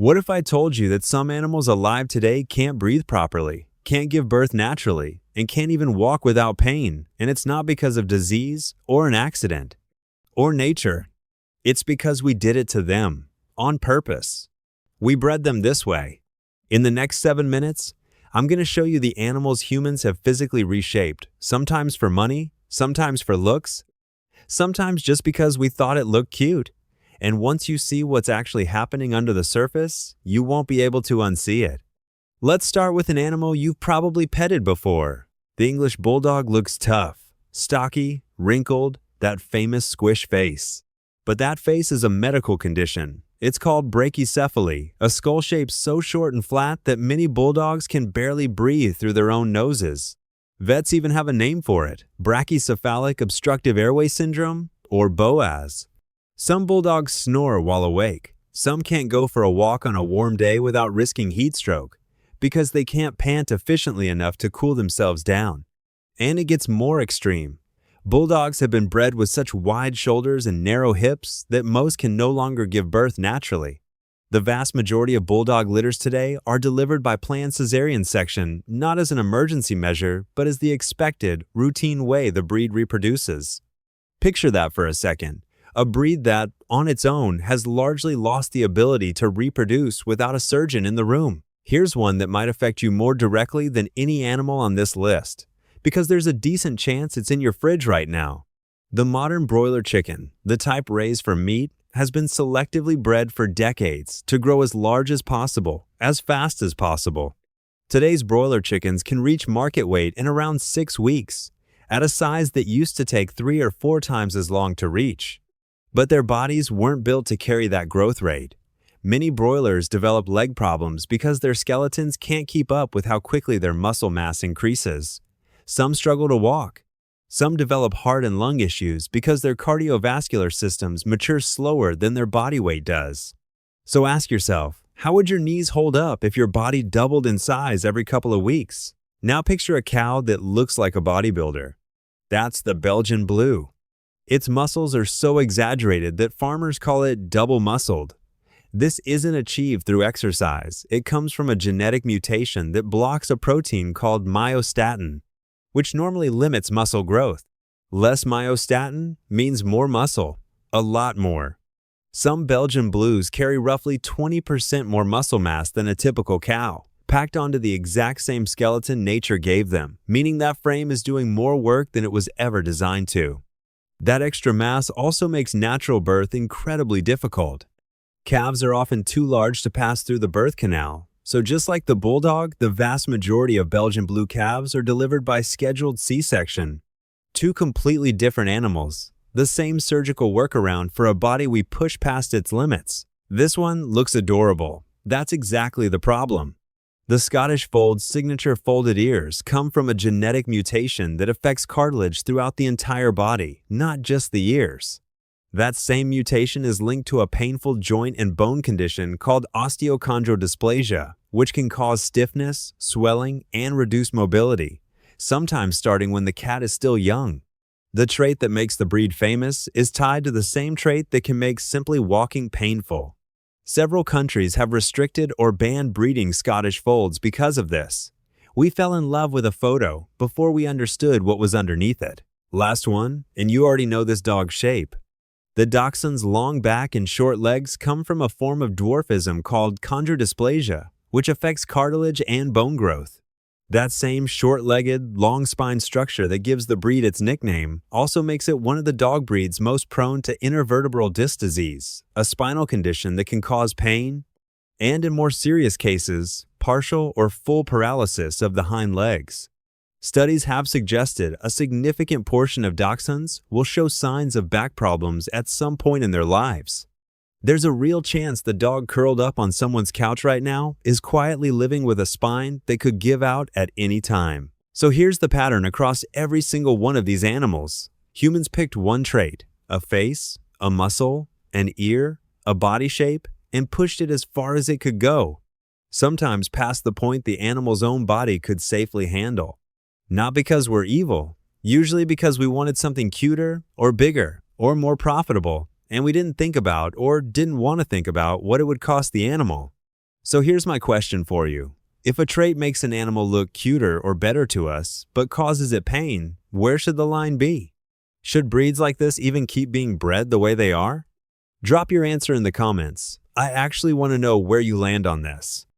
What if I told you that some animals alive today can't breathe properly, can't give birth naturally, and can't even walk without pain, and it's not because of disease or an accident or nature. It's because we did it to them, on purpose. We bred them this way. In the next 7 minutes, I'm going to show you the animals humans have physically reshaped, sometimes for money, sometimes for looks, sometimes just because we thought it looked cute. And once you see what's actually happening under the surface, you won't be able to unsee it. Let's start with an animal you've probably petted before. The English Bulldog looks tough, stocky, wrinkled, that famous squish face. But that face is a medical condition. It's called brachycephaly, a skull shape so short and flat that many bulldogs can barely breathe through their own noses. Vets even have a name for it: Brachycephalic obstructive airway syndrome, or BOAS. Some bulldogs snore while awake. Some can't go for a walk on a warm day without risking heat stroke because they can't pant efficiently enough to cool themselves down. And it gets more extreme. Bulldogs have been bred with such wide shoulders and narrow hips that most can no longer give birth naturally. The vast majority of bulldog litters today are delivered by planned cesarean section, not as an emergency measure, but as the expected, routine way the breed reproduces. Picture that for a second. A breed that, on its own, has largely lost the ability to reproduce without a surgeon in the room. Here's one that might affect you more directly than any animal on this list, because there's a decent chance it's in your fridge right now. The modern broiler chicken, the type raised for meat, has been selectively bred for decades to grow as large as possible, as fast as possible. Today's broiler chickens can reach market weight in around 6 weeks, at a size that used to take 3 or 4 times as long to reach. But their bodies weren't built to carry that growth rate. Many broilers develop leg problems because their skeletons can't keep up with how quickly their muscle mass increases. Some struggle to walk. Some develop heart and lung issues because their cardiovascular systems mature slower than their body weight does. So ask yourself, how would your knees hold up if your body doubled in size every couple of weeks? Now picture a cow that looks like a bodybuilder. That's the Belgian Blue. Its muscles are so exaggerated that farmers call it double-muscled. This isn't achieved through exercise. It comes from a genetic mutation that blocks a protein called myostatin, which normally limits muscle growth. Less myostatin means more muscle, a lot more. Some Belgian Blues carry roughly 20% more muscle mass than a typical cow, packed onto the exact same skeleton nature gave them, meaning that frame is doing more work than it was ever designed to. That extra mass also makes natural birth incredibly difficult. Calves are often too large to pass through the birth canal, so just like the bulldog, the vast majority of Belgian Blue calves are delivered by scheduled C-section. Two completely different animals, the same surgical workaround for a body we push past its limits. This one looks adorable. That's exactly the problem. The Scottish Fold's signature folded ears come from a genetic mutation that affects cartilage throughout the entire body, not just the ears. That same mutation is linked to a painful joint and bone condition called osteochondrodysplasia, which can cause stiffness, swelling, and reduced mobility, sometimes starting when the cat is still young. The trait that makes the breed famous is tied to the same trait that can make simply walking painful. Several countries have restricted or banned breeding Scottish Folds because of this. We fell in love with a photo before we understood what was underneath it. Last one, and you already know this dog's shape. The Dachshund's long back and short legs come from a form of dwarfism called chondrodysplasia, which affects cartilage and bone growth. That same short-legged, long-spine structure that gives the breed its nickname also makes it one of the dog breeds most prone to intervertebral disc disease, a spinal condition that can cause pain, and in more serious cases, partial or full paralysis of the hind legs. Studies have suggested a significant portion of Dachshunds will show signs of back problems at some point in their lives. There's a real chance the dog curled up on someone's couch right now is quietly living with a spine that could give out at any time. So here's the pattern across every single one of these animals. Humans picked one trait, a face, a muscle, an ear, a body shape, and pushed it as far as it could go, sometimes past the point the animal's own body could safely handle. Not because we're evil, usually because we wanted something cuter or bigger or more profitable, and we didn't think about or didn't want to think about what it would cost the animal. So here's my question for you. If a trait makes an animal look cuter or better to us, but causes it pain, where should the line be? Should breeds like this even keep being bred the way they are? Drop your answer in the comments. I actually want to know where you land on this.